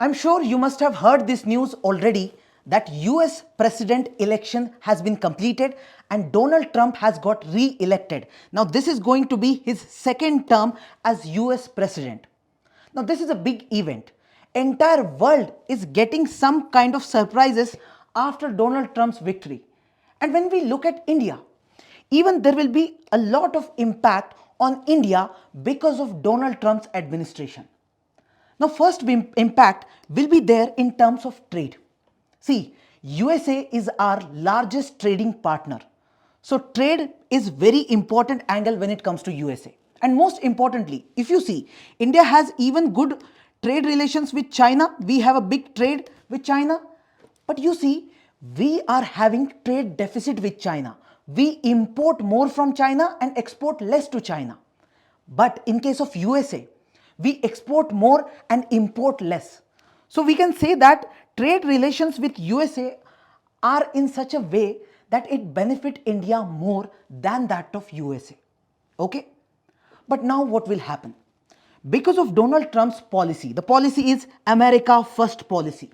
I'm sure you must have heard this news already that US president election has been completed and Donald Trump has got re-elected. Now this is going to be his second term as US president. Now this is a big event. Entire world is getting some kind of surprises after Donald Trump's victory. And when we look at India, even there will be a lot of impact on India because of Donald Trump's administration. Now, first impact will be there in terms of trade. See, USA is our largest trading partner. So, trade is very important angle when it comes to USA. And most importantly, if you see, India has even good trade relations with China. We have a big trade with China. But you see, we are having trade deficit with China. We import more from China and export less to China. But in case of USA, we export more and import less. So we can say that trade relations with USA are in such a way that it benefit India more than that of USA. Okay? But now what will happen? Because of Donald Trump's policy, the policy is America First policy.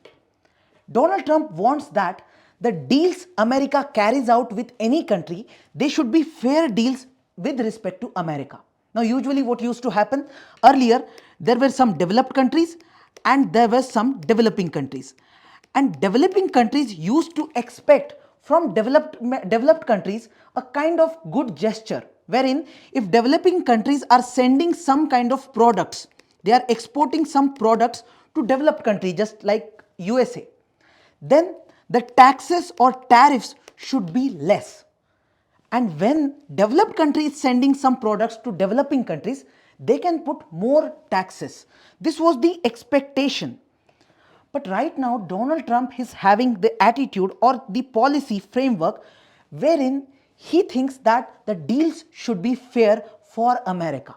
Donald Trump wants that the deals America carries out with any country, they should be fair deals with respect to America. Now, usually what used to happen earlier, there were some developed countries and there were some developing countries. And developing countries used to expect from developed countries a kind of good gesture, wherein if developing countries are sending some kind of products, they are exporting some products to developed country just like USA, then the taxes or tariffs should be less. And when developed countries is sending some products to developing countries, they can put more taxes. This was the expectation. But right now, Donald Trump is having the attitude or the policy framework wherein he thinks that the deals should be fair for America.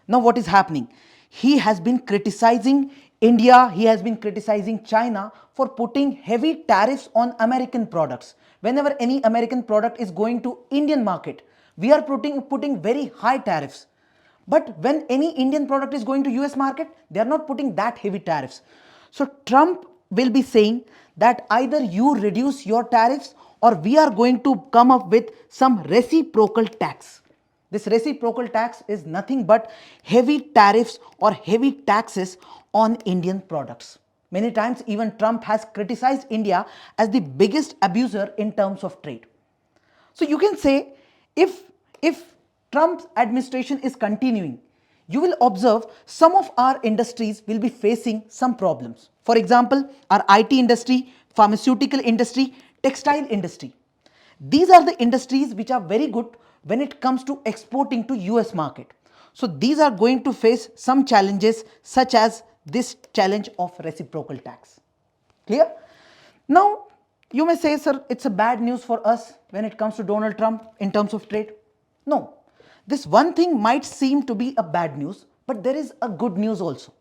Now what is happening? He has been criticizing India, he has been criticizing China for putting heavy tariffs on American products. Whenever any American product is going to Indian market, we are putting very high tariffs. But when any Indian product is going to US market, they are not putting that heavy tariffs. So Trump will be saying that either you reduce your tariffs or we are going to come up with some reciprocal tax. This reciprocal tax is nothing but heavy tariffs or heavy taxes on Indian products. Many times even Trump has criticized India as the biggest abuser in terms of trade. So you can say if Trump's administration is continuing, you will observe some of our industries will be facing some problems. For example, our IT industry, pharmaceutical industry, textile industry. These are the industries which are very good when it comes to exporting to US market. So these are going to face some challenges such as this challenge of reciprocal tax. Clear? Now you may say, sir, it's a bad news for us when it comes to Donald Trump in terms of trade. No, this one thing might seem to be a bad news, but there is a good news also.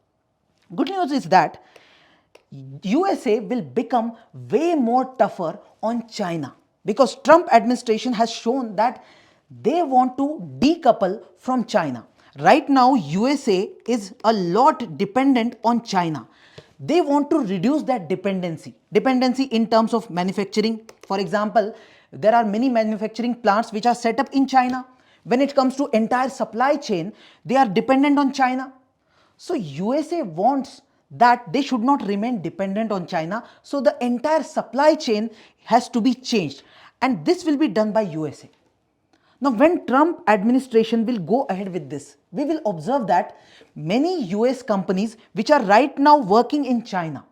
Good news is that USA will become way more tougher on China because Trump administration has shown that they want to decouple from China. Right now, USA is a lot dependent on China. They want to reduce that dependency in terms of manufacturing. For example, there are many manufacturing plants which are set up in China. When it comes to entire supply chain, they are dependent on China. So USA wants that they should not remain dependent on China. So the entire supply chain has to be changed, and this will be done by USA. Now when Trump administration will go ahead with this, we will observe that many US companies which are right now working in China,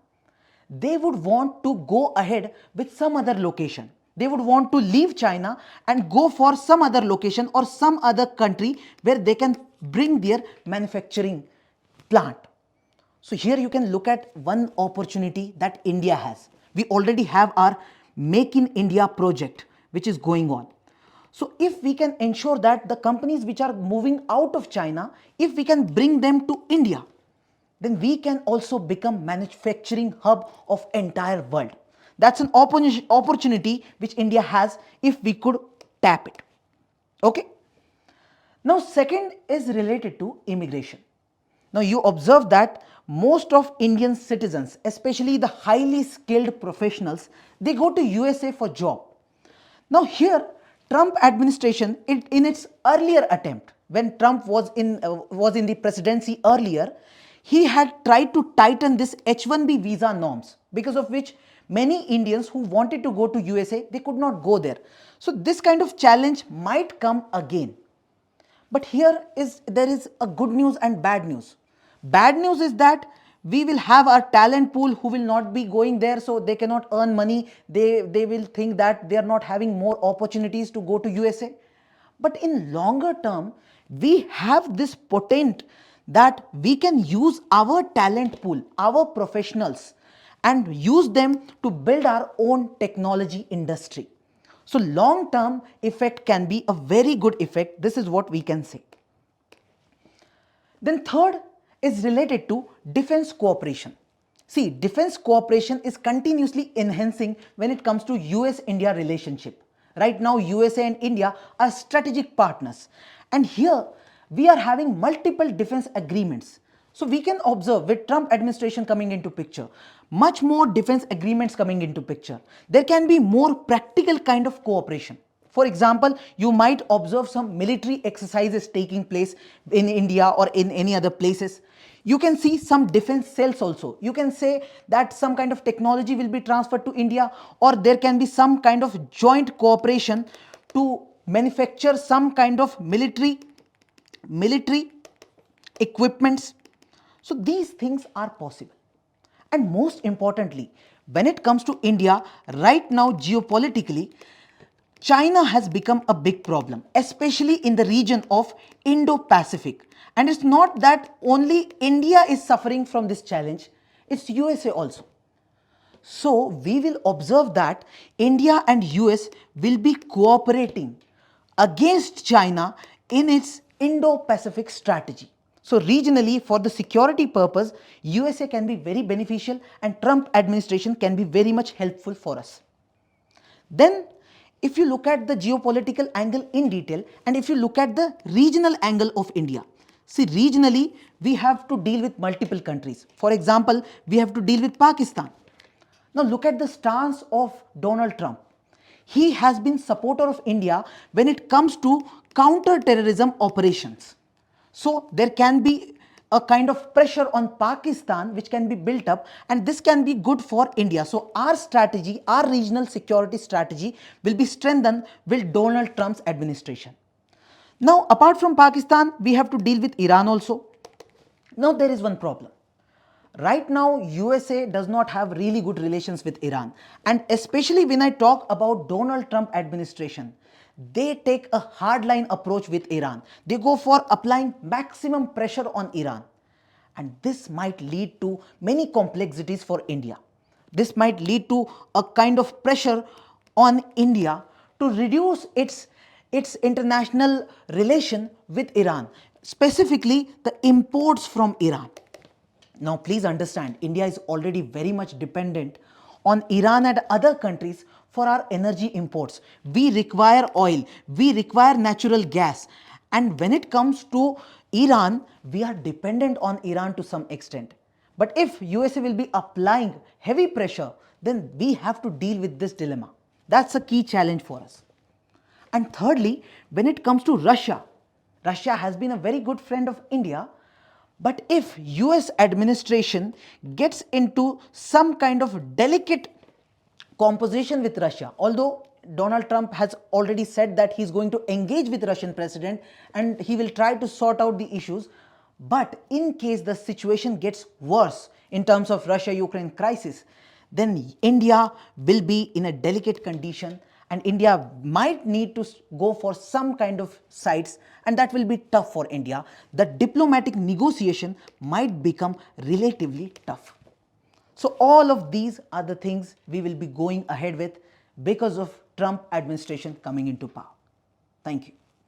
they would want to go ahead with some other location. They would want to leave China and go for some other location or some other country where they can bring their manufacturing plant. So here you can look at one opportunity that India has. We already have our Make in India project which is going on. So if we can ensure that the companies which are moving out of China, if we can bring them to India, then we can also become manufacturing hub of entire world. That's an opportunity which India has if we could tap it. Okay. Now second is related to immigration. Now you observe that most of Indian citizens, especially the highly skilled professionals, they go to USA for job. Now here, Trump administration, in its earlier attempt, when Trump was in the presidency earlier, he had tried to tighten this H-1B visa norms, because of which many Indians who wanted to go to USA, they could not go there. So this kind of challenge might come again. But there is a good news and bad news. Bad news is that we will have our talent pool who will not be going there, so they cannot earn money. They will think that they are not having more opportunities to go to USA. But in longer term, we have this potent that we can use our talent pool, our professionals, and use them to build our own technology industry. So long term effect can be a very good effect. This is what we can say. Then third is related to defense cooperation. See, defense cooperation is continuously enhancing when it comes to US India relationship. Right now USA and India are strategic partners, and here we are having multiple defense agreements. So we can observe with Trump administration coming into picture, much more defense agreements coming into picture. There can be more practical kind of cooperation. For example, you might observe some military exercises taking place in India or in any other places. You can see some defense cells also. You can say that some kind of technology will be transferred to India, or there can be some kind of joint cooperation to manufacture some kind of military equipments. So these things are possible. And most importantly, when it comes to India, right now geopolitically, China has become a big problem, especially in the region of Indo-Pacific. And it's not that only India is suffering from this challenge, it's USA also. So we will observe that India and US will be cooperating against China in its Indo-Pacific strategy. So regionally, for the security purpose, USA can be very beneficial and Trump administration can be very much helpful for us. Then if you look at the geopolitical angle in detail, and if you look at the regional angle of India, see, regionally we have to deal with multiple countries. For example, we have to deal with Pakistan. Now look at the stance of Donald Trump. He has been supporter of India when it comes to counter-terrorism operations. So there can be a kind of pressure on Pakistan which can be built up, and this can be good for India. So our strategy, our regional security strategy will be strengthened with Donald Trump's administration. Now apart from Pakistan, we have to deal with Iran also. Now there is one problem. Right now USA does not have really good relations with Iran, and especially when I talk about Donald Trump administration, they take a hardline approach with Iran. They go for applying maximum pressure on Iran, and this might lead to many complexities for India. This might lead to a kind of pressure on India to reduce its international relation with Iran, specifically the imports from Iran. Now please understand, India is already very much dependent on Iran and other countries for our energy imports. We require oil, we require natural gas, and when it comes to Iran, we are dependent on Iran to some extent. But if USA will be applying heavy pressure, then we have to deal with this dilemma. That's a key challenge for us. And thirdly, when it comes to Russia, Russia has been a very good friend of India. But if US administration gets into some kind of delicate composition with Russia, although Donald Trump has already said that he is going to engage with Russian president and he will try to sort out the issues, but in case the situation gets worse in terms of Russia-Ukraine crisis, then India will be in a delicate condition, and India might need to go for some kind of sides, and that will be tough for India. The diplomatic negotiation might become relatively tough. So all of these are the things we will be going ahead with because of Trump administration coming into power. Thank you.